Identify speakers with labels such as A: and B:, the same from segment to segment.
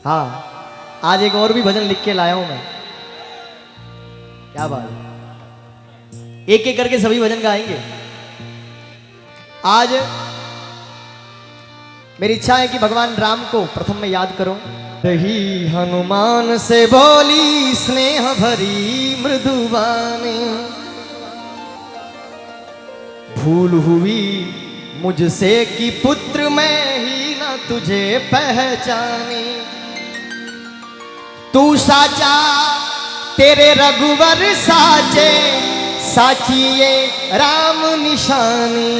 A: हाँ, आज एक और भी भजन लिख के लाया हूं मैं। क्या बात है, एक एक करके सभी भजन गाएंगे। आज मेरी इच्छा है कि भगवान राम को प्रथम में याद करूं। रही हनुमान से बोली स्नेह भरी मृदुबानी, भूल हुई मुझसे कि पुत्र मैं ही न तुझे पहचानी। तू साचा तेरे रघुवर साचे, साची ये राम निशानी।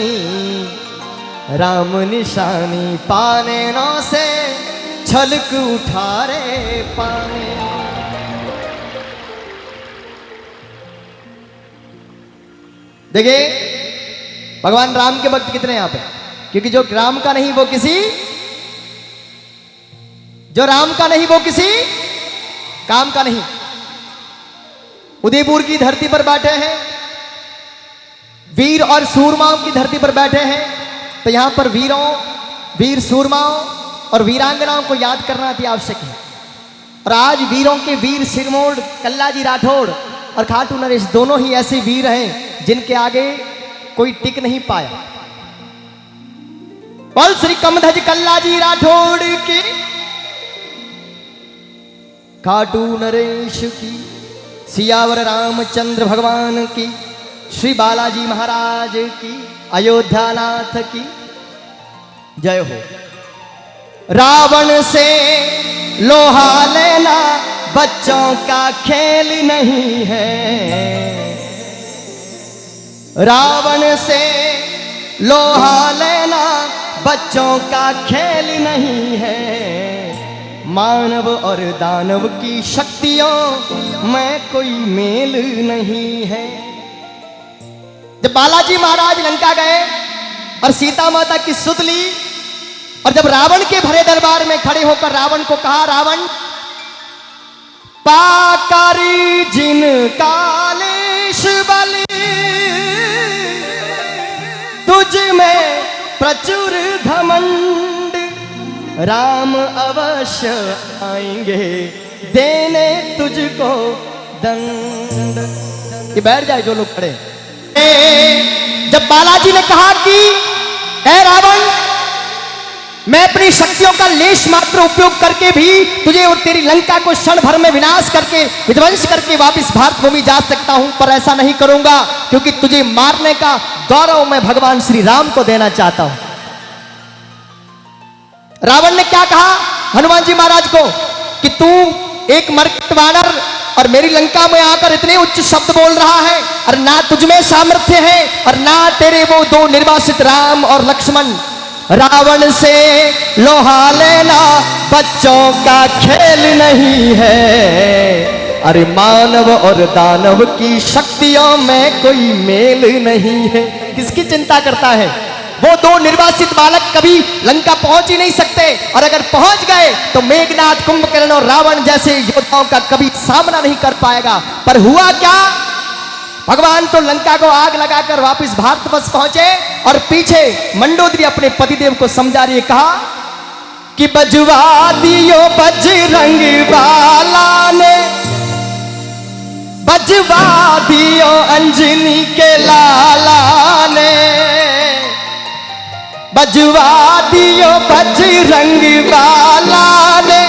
A: राम निशानी पाने नौ से छलक उठा रे पानी। देखिए भगवान राम के भक्त कितने यहाँ पे, क्योंकि जो राम का नहीं वो किसी, जो राम का नहीं वो किसी काम का नहीं। उदयपुर की धरती पर बैठे हैं, वीर और सूरमाओं की धरती पर बैठे हैं, तो यहां पर वीरों, वीर सूरमाओं और वीरांगनाओं को याद करना अति आवश्यक है। और आज वीरों के वीर सिरमौर कल्लाजी राठौड़ और खाटू नरेश दोनों ही ऐसे वीर हैं जिनके आगे कोई टिक नहीं पाया। बोल श्री कमधज कल्लाजी राठौड़ की, खाटू नरेश की, सियावर रामचंद्र भगवान की, श्री बालाजी महाराज की, अयोध्यानाथ की जय हो। रावण से लोहा लेना बच्चों का खेल नहीं है। रावण से लोहा लेना बच्चों का खेल नहीं है। मानव और दानव की शक्तियों में कोई मेल नहीं है। जब बालाजी महाराज लंका गए और सीता माता की सुध ली, और जब रावण के भरे दरबार में खड़े होकर रावण को कहा, रावण पाकारी जिन कालेश बलि, तुझ में प्रचुर घमंड, राम अवश्य आएंगे देने तुझको दंड। ये बैठ जाए जो लोग खड़े। जब बालाजी ने कहा कि ऐ रावण, मैं अपनी शक्तियों का लेश मात्र उपयोग करके भी तुझे और तेरी लंका को क्षण भर में विनाश करके, विध्वंस करके वापस भारत भूमि जा सकता हूं, पर ऐसा नहीं करूंगा क्योंकि तुझे मारने का गौरव मैं भगवान श्री राम को देना चाहता हूं। रावण ने क्या कहा हनुमान जी महाराज को कि तू एक मर्कट वानर और मेरी लंका में आकर इतने उच्च शब्द बोल रहा है, और ना तुझमें सामर्थ्य है और ना तेरे वो दो निर्वासित राम और लक्ष्मण। रावण से लोहा लेना बच्चों का खेल नहीं है। अरे मानव और दानव की शक्तियों में कोई मेल नहीं है। किसकी चिंता करता है? वो दो निर्वासित बालक कभी लंका पहुंच ही नहीं सकते, और अगर पहुंच गए तो मेघनाथ, कुंभकर्ण और रावण जैसे योद्धाओं का कभी सामना नहीं कर पाएगा। पर हुआ क्या? भगवान तो लंका को आग लगाकर वापस भारतवर्ष पहुंचे, और पीछे मंडोदरी अपने पतिदेव को समझा रही है, कहा कि बजवा दियो बजरंग बाला ने, बजवा दियो अंजनी के लाला ने, बजवा दियो बजरंग बाला ने,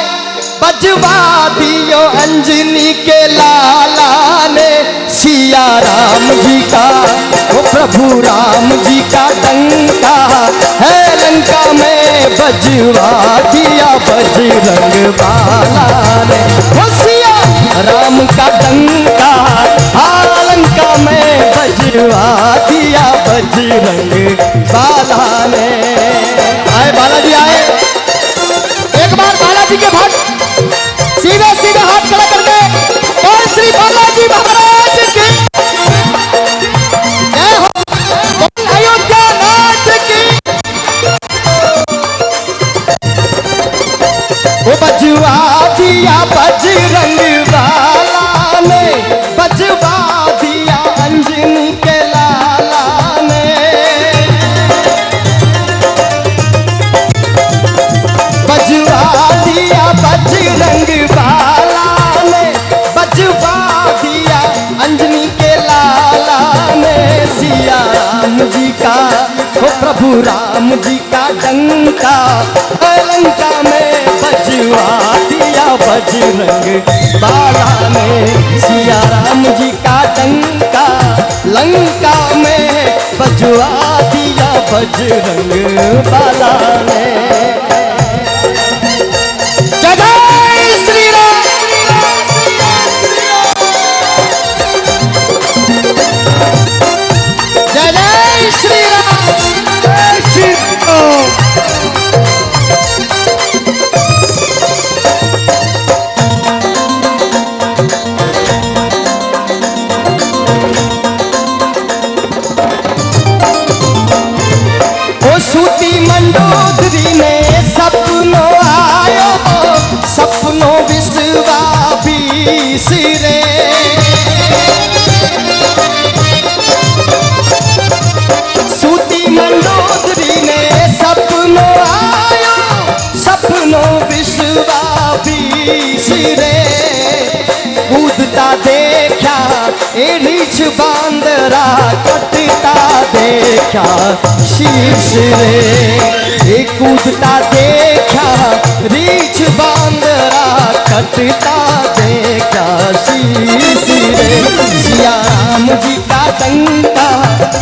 A: बजवा दियो अंजनी के लाला ने। सिया राम जी का, वो प्रभु राम जी का डंका है लंका में, बजवा दिया बजरंग बाला ने। वो सिया राम का डंका लंका में, बजवा दिया बजरंग बाला ने। आए बालाजी आए, एक बार बालाजी के भक्त सीधे सीधे हाथ खड़ा करके और श्री बालाजी महाराज की जय हो, अयोध्यानाथ की। वो बजवा दिया बजरंग बाला ने, बजवा दिया अंजनी के लाला ने। बजरंग बाला ने बजवा दिया अंजनी के लाला ने सिया राम जी का हो प्रभु राम जी का डंका लंका में बजवा दिया बजरंग बाला ने सिया राम जी का डंका लंका में बजवा दिया बजरंग बाला ने। जय जय श्री राम, जय जय श्री राम, जय श्री राम। सूती मंडोदरी ने सपनों आयो सपनों विश्वा बिसरे सूती मंडोदरी ने सपनों आयो सपनों विश्वा बिसरे कूदता देखा रीछ बांदरा कटता देखा शीश रे कूदता देखा रीछ बांदरा कटता देखा शीश रे सिया राम जी का डंका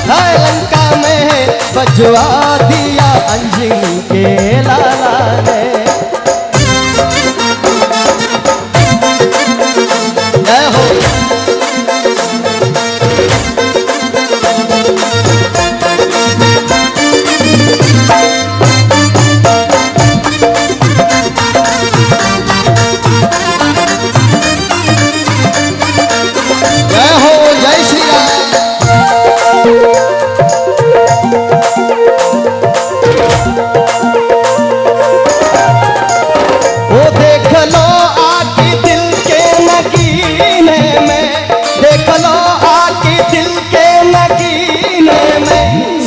A: लंका में बजवा दिया अंजनी के लाला ने। जय हो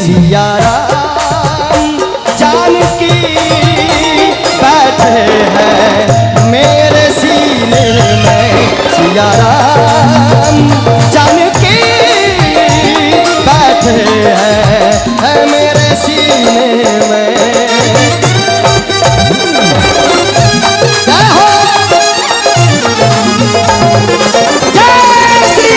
A: सिया राम जानकी बैठे हैं मेरे सीने में सिया राम जानकी बैठे हैं मेरे सीने में। जय हो जय श्री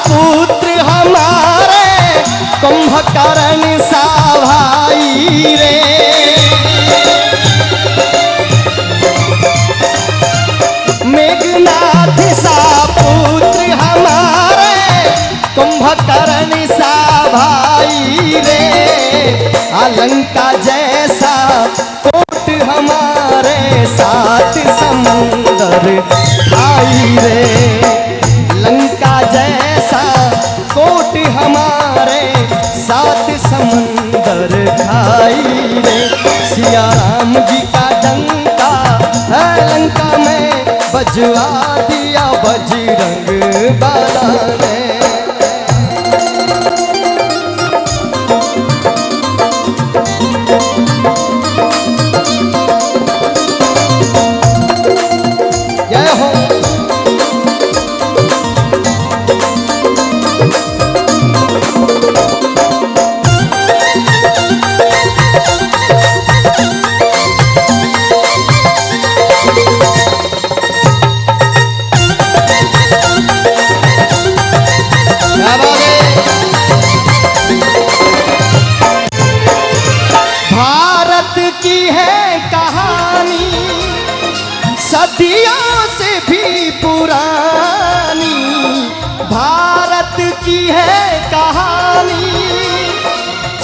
A: पुत्र हमारे कुंभकर्ण सा भाई रे मेघनाथ सा पुत्र हमारे कुंभकर्ण सा भाई रे अलंका जैसा कोट हमारे सात समुंदर भाई रे लंका जैसा कोट हमारे सात समंदर खाई रे सिया राम जी का डंका है लंका में बजवा दिया बजरंग बाला ने। जय हो भारत की है कहानी सदियों से भी पुरानी भारत की है कहानी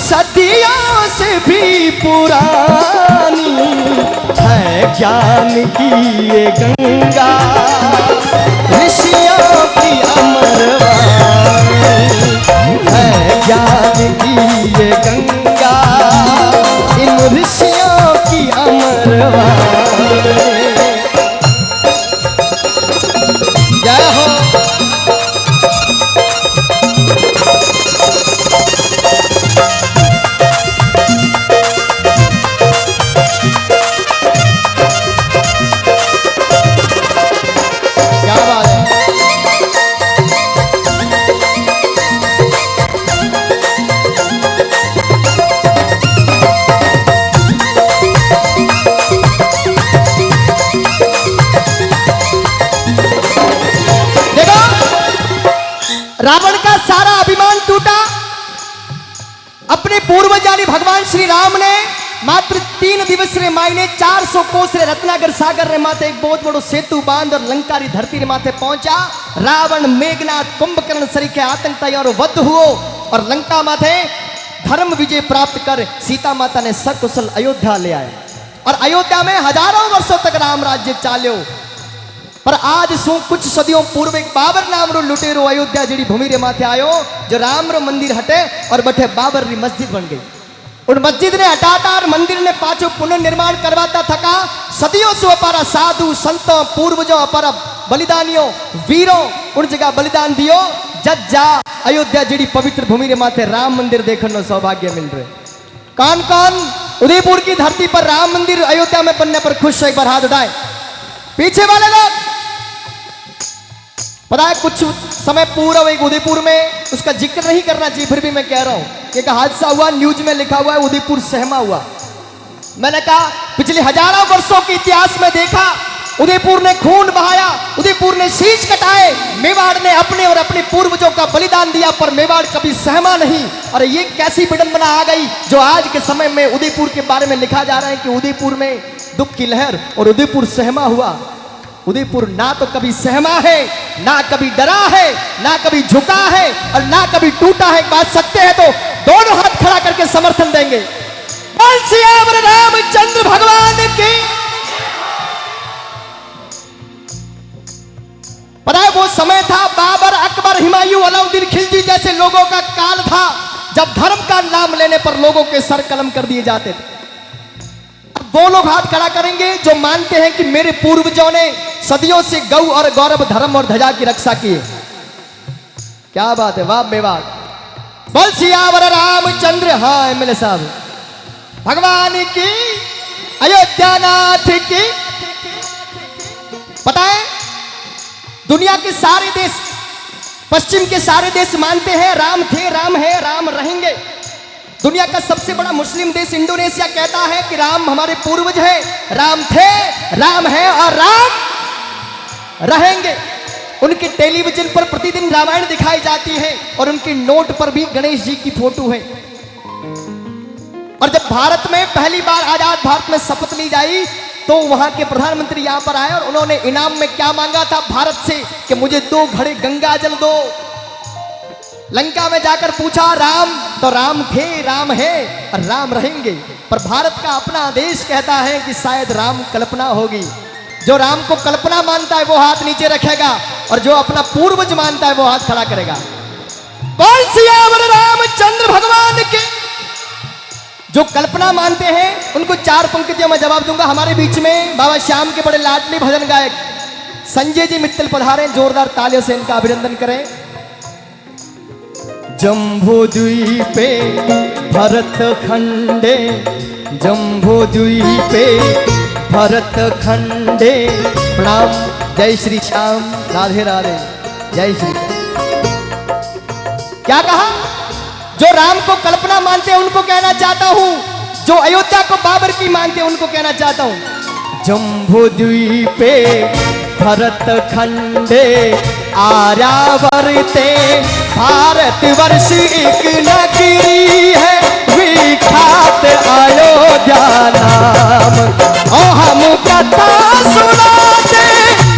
A: सदियों से भी पुरानी है ज्ञान की ये गंगा ऋषियों की अमरवाणी है ज्ञान की ये गंगा भगवान श्री राम ने मात्र 3 दिवस रे मायने 400 कोस रे रत्नागर सागर रे माथे एक बहुत बड़ो सेतु बांध और लंका री धरती रे माथे पहुंचा। रावण, मेघनाथ, कुंभकर्ण सरीखे आतंक और वध हुओ और लंका माथे धर्म विजय प्राप्त कर सीता माता ने सकुशल अयोध्या ले आए और अयोध्या में हजारों वर्षों तक राम राज्य चाल्यो। पर आज शू कुछ सदियों पूर्व एक बाबर नाम रो लुटेरो अयोध्या जड़ी भूमि रे माथे आयो, जो राम रो मंदिर हटे और बठे बाबर री मस्जिद बन गई। उन मस्जिद ने हटाता और मंदिर ने पाछो पुनर्निर्माण करवाता थका। सदियों से अपारा साधु संतों पूर्वजों अपारा बलिदानियों वीरों उन जगह बलिदान दियो। जज जा अयोध्या जड़ी पवित्र भूमि रे माथे राम मंदिर देखने सौभाग्य मिल रहे। कौन कौन उदयपुर की धरती पर राम मंदिर अयोध्या में बनने पर खुश है? एक बार हाथ उठाए। पीछे वाले लोग पता है कुछ समय पूर्व एक उदयपुर में, उसका जिक्र नहीं करना चाहिए फिर भी मैं कह रहा हूं, एक हादसा हुआ, न्यूज में लिखा हुआ है उदयपुर सहमा हुआ। मैंने कहा पिछले हजारों वर्षों के इतिहास में देखा उदयपुर ने खून बहाया, उदयपुर ने शीश कटाए, मेवाड़ ने अपने और अपने पूर्वजों का बलिदान दिया, पर मेवाड़ कभी सहमा नहीं। और ये कैसी विडंबना आ गई जो आज के समय में उदयपुर के बारे में लिखा जा रहा है कि उदयपुर में दुख की लहर और उदयपुर सहमा हुआ। उदयपुर ना तो कभी सहमा है, ना कभी डरा है, ना कभी झुका है और ना कभी टूटा है। बात सकते हैं तो दोनों हाथ खड़ा करके समर्थन देंगे। बोल सियावर रामचंद्र भगवान की। पता है वो समय था बाबर, अकबर, हुमायूं, अलाउद्दीन खिलजी जैसे लोगों का काल था जब धर्म का नाम लेने पर लोगों के सर कलम कर दिए जाते थे। वो लोग हाथ खड़ा करेंगे जो मानते हैं कि मेरे पूर्वजों ने सदियों से गौ और गौरव, धर्म और ध्वजा की रक्षा की है। क्या बात है, वाह मेवाड़। बोल सियावर रामचंद्र, हाँ एमएलए साहब भगवान की, अयोध्या नाथ की। पता है दुनिया के सारे देश, पश्चिम के सारे देश मानते हैं राम थे, राम है, राम रहेंगे। दुनिया का सबसे बड़ा मुस्लिम देश इंडोनेशिया कहता है कि राम हमारे पूर्वज है, राम थे, राम है और राम रहेंगे। उनके टेलीविजन पर प्रतिदिन रामायण दिखाई जाती है और उनके नोट पर भी गणेश जी की फोटो है। और जब भारत में पहली बार आजाद भारत में शपथ ली जाई तो वहां के प्रधानमंत्री यहां पर आए और उन्होंने इनाम में क्या मांगा था भारत से कि मुझे 2 घड़े गंगा जल दो। लंका में जाकर पूछा राम, तो राम थे, राम है और राम रहेंगे। पर भारत का अपना आदेश कहता है कि शायद राम कल्पना होगी। जो राम को कल्पना मानता है वो हाथ नीचे रखेगा और जो अपना पूर्वज मानता है वो हाथ खड़ा करेगा। बोल सियावर रामचंद्र भगवान के। जो कल्पना मानते हैं उनको 4 पंक्तियों में जवाब दूंगा। हमारे बीच में बाबा श्याम के बड़े लाडले भजन गायक संजय जी मित्तल पधारे, जोरदार तालियों से इनका अभिनंदन करें। जम्बो द्वीपे भरत खंडे, जम्बो द्वीपे भरत खंडे, प्रणाम। जय श्री श्याम, राधे राधे, जय श्री। क्या कहा? जो राम को कल्पना मानते हैं उनको कहना चाहता हूं, जो अयोध्या को बाबर की मानते हैं उनको कहना चाहता हूं। जम्बो द्वीपे भरत खंडे, आर्यावर्ते भारत वर्ष एक नगरी है, विख्यात अयोध्या नाम। ओ हम कथा सुनाते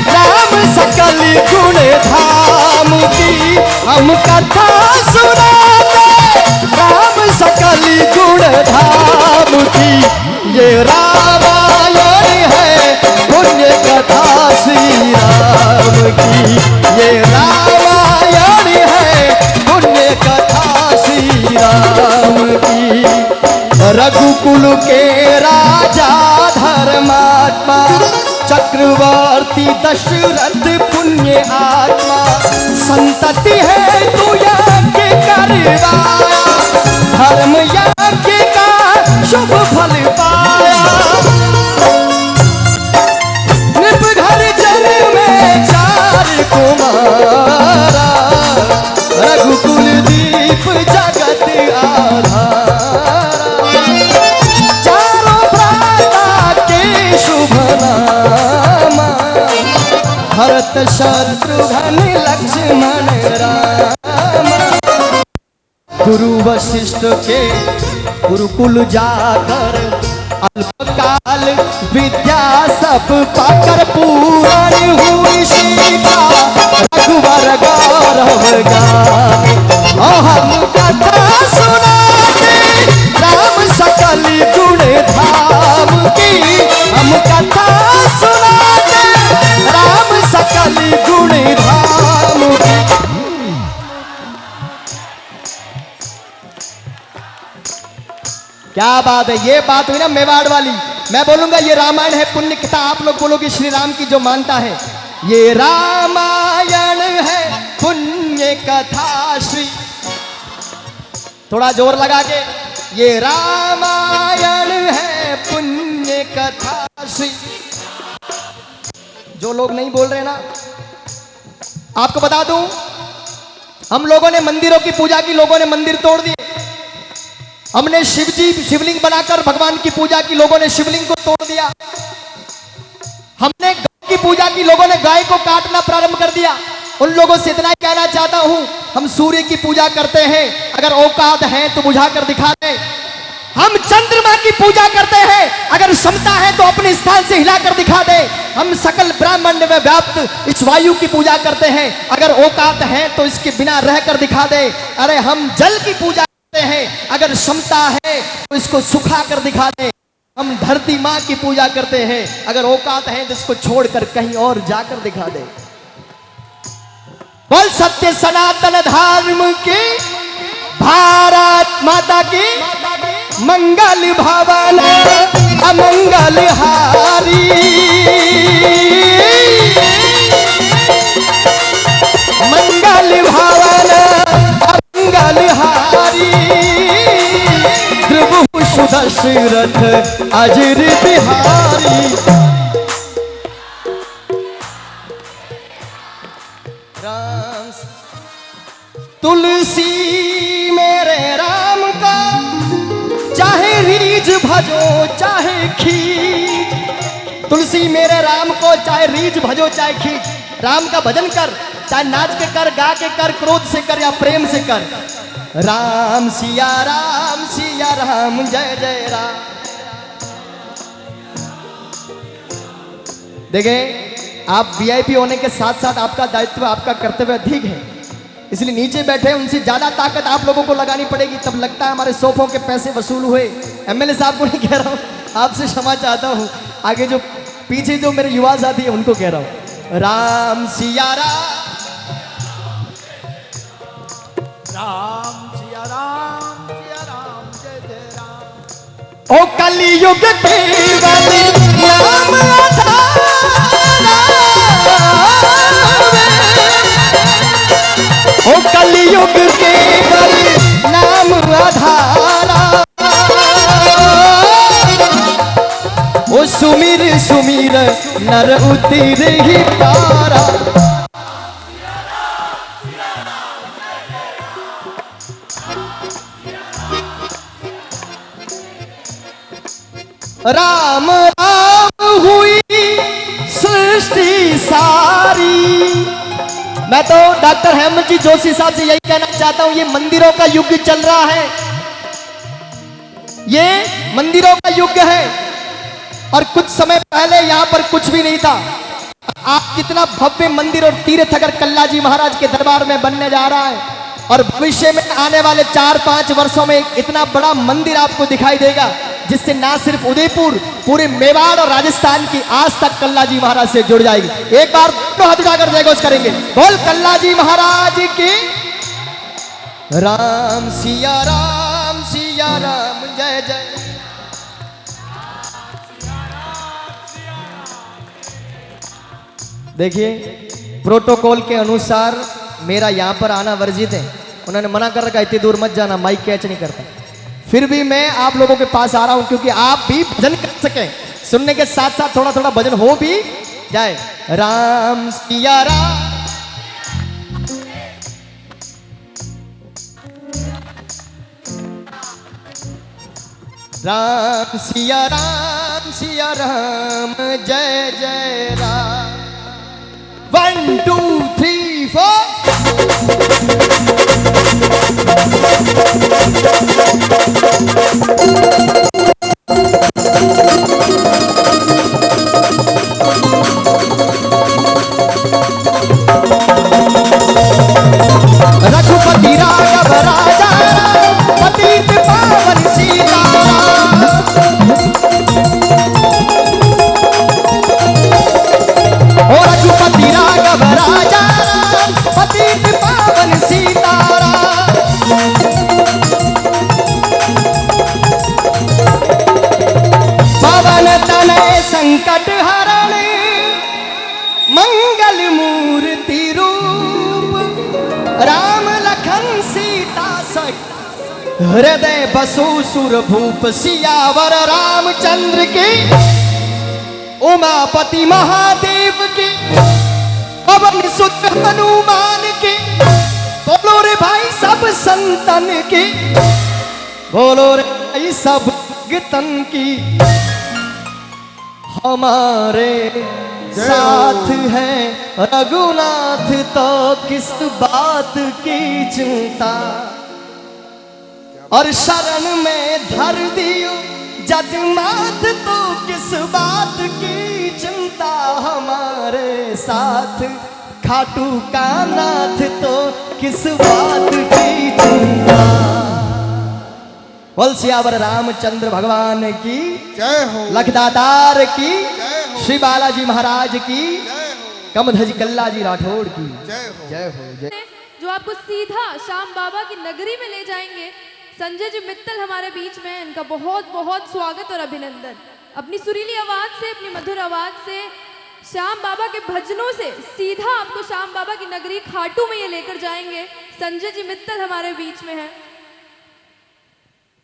A: राम सकल गुण धाम की, हम कथा सुनाते राम सकल गुण धाम की। ये रामायण है पुण्य कथा श्री राम की, ये रामायण है पुण्य कथा श्री राम की। रघुकुल के राजा धर्मात्मा, चक्रवर्ती दशरथ पुण्य आत्मा, संतति है तू यज्ञ करवाया, धर्म यज्ञ का शुभ फल पाया। नृप घर जन में 4 कुमारा, रघुकुल दीप जगत आधारा। चारों भ्राता के शुभ नामा, भरत शत्रुघ्न लक्ष्मण राम। गुरु वशिष्ठ के गुरुकुल जाकर अल्पकाल विद्या सब पाकर पूर्ण हुई सीता रघुवर गौरव गान। हम कथा सुनाते राम सकल गुण धाम की, हम कथा सुनाते राम सकल गुण धाम की। क्या बात है, ये बात हुई ना मेवाड़ वाली। मैं बोलूंगा ये रामायण है पुण्य कथा, आप लोग बोलोगे श्री राम की जो मानता है। ये रामायण है पुण्य कथा श्री, थोड़ा जोर लगा के, ये रामायण है पुण्य कथा श्री। जो लोग नहीं बोल रहे ना, आपको बता दूं, हम लोगों ने मंदिरों की पूजा की, लोगों ने मंदिर तोड़ दिए। हमने शिवलिंग बनाकर भगवान की पूजा की, लोगों ने शिवलिंग को तोड़ दिया। हमने गाय की पूजा की, लोगों ने गाय को काटना प्रारंभ कर दिया। उन लोगों से इतना ही कहना चाहता हूं, हम सूर्य की पूजा करते हैं, अगर औकात है तो बुझाकर दिखा दे। हम चंद्रमा की पूजा करते हैं, अगर क्षमता है तो अपने स्थान से हिलाकर दिखा दे। हम सकल ब्रह्मांड में व्याप्त इस वायु की पूजा करते हैं, अगर औकात है तो इसके बिना रहकर दिखा दे। अरे हम जल की पूजा हैं, अगर क्षमता है तो इसको सुखा कर दिखा दे। हम धरती माँ की पूजा करते हैं, अगर औकात है तो इसको छोड़कर कहीं और जाकर दिखा दे। बोल सत्य सनातन धर्म की, भारत माता की मंगल भवन अमंगल हारी। मंगल भवन अमंगल हारी, द्रवहु दशरथ अजर बिहारी। राम तुलसी मेरे राम का, चाहे रीझ भजो चाहे खींच। तुलसी मेरे राम को चाहे रीझ भजो चाहे खींच। राम का भजन कर, चाहे नाच के कर, गा के कर, क्रोध से कर या प्रेम से कर। राम सिया राम जय जय राम। देखें, आप वीआईपी होने के साथ साथ आपका दायित्व, आपका कर्तव्य अधिक है, इसलिए नीचे बैठे उनसे ज्यादा ताकत आप लोगों को लगानी पड़ेगी, तब लगता है हमारे सोफों के पैसे वसूल हुए। एमएलए साहब को नहीं कह रहा हूं, आपसे क्षमा चाहता हूं, आगे जो पीछे जो मेरे युवा साथी है उनको कह रहा हूं। राम सिया राम सिया राम जय जय राम। ओ कलियुग केवल नाम ओ कलियुग केवल नाम आधारा। ओ सुमिर सुमिर नर उतिर ही पारा। राम राम हुई सृष्टि सारी। मैं तो डॉक्टर हेमंत जी जोशी साहब से यही कहना चाहता हूं, ये मंदिरों का युग चल रहा है, ये मंदिरों का युग है। और कुछ समय पहले यहां पर कुछ भी नहीं था। आप कितना भव्य मंदिर और तीर्थ अगर कल्लाजी महाराज के दरबार में बनने जा रहा है, और भविष्य में आने वाले 4-5 वर्षों में इतना बड़ा मंदिर आपको दिखाई देगा, जिससे ना सिर्फ उदयपुर, पूरे मेवाड़ और राजस्थान की आज तक कल्लाजी महाराज से जुड़ जाएगी। एक बार तो हाथ उठाकर जय घोष करेंगे, बोल कल्लाजी महाराज की। राम सिया राम जय जय। देखिए, प्रोटोकॉल के अनुसार मेरा यहां पर आना वर्जित है। उन्होंने मना कर रखा, इतनी दूर मत जाना, माइक कैच नहीं करता। फिर भी मैं आप लोगों के पास आ रहा हूं, क्योंकि आप भी भजन कर सके, सुनने के साथ साथ थोड़ा थोड़ा भजन हो भी जाए। राम सिया राम राम सिया राम जय जय राम। 1 2 3 4 रघुपति राघव राजा पतित पावन सीताराम। ओ रघुपति राघव राजा पतित पावन सीताराम। पवन तनय संकट हरण मंगल मूर्ति रूप राम लखन सीता सहित हृदय बसु सुर भूप सियावर रामचंद्र की उमापति महादेव की पवन सुत हनुमान की। बोलो रे भाई सब संतन की, बोलो रे भाई सब भक्तन की। हमारे साथ है रघुनाथ तो किस बात की चिंता, और शरण में धर दियो जगन्नाथ तो किस बात की चिंता। हमारे साथ खाटू का नाथ तो किस बात की चिंता। बोल सियावर रामचंद्र भगवान की
B: जय हो,
A: लखदातार की,
B: जय हो,
A: श्री बालाजी महाराज की,
B: जय हो,
A: कमधज कल्ला जी राठौड़ की
B: जय हो।
A: जय हो जय।
C: जो आपको सीधा श्याम बाबा की नगरी में ले जाएंगे। संजय जी मित्तल हमारे बीच में हैं, इनका बहुत बहुत स्वागत और अभिनंदन। अपनी सुरीली आवाज से, अपनी मधुर आवाज से, श्याम बाबा के भजनों से सीधा आपको श्याम बाबा की नगरी खाटू में ये लेकर जाएंगे। संजय जी मित्तल हमारे बीच में हैं।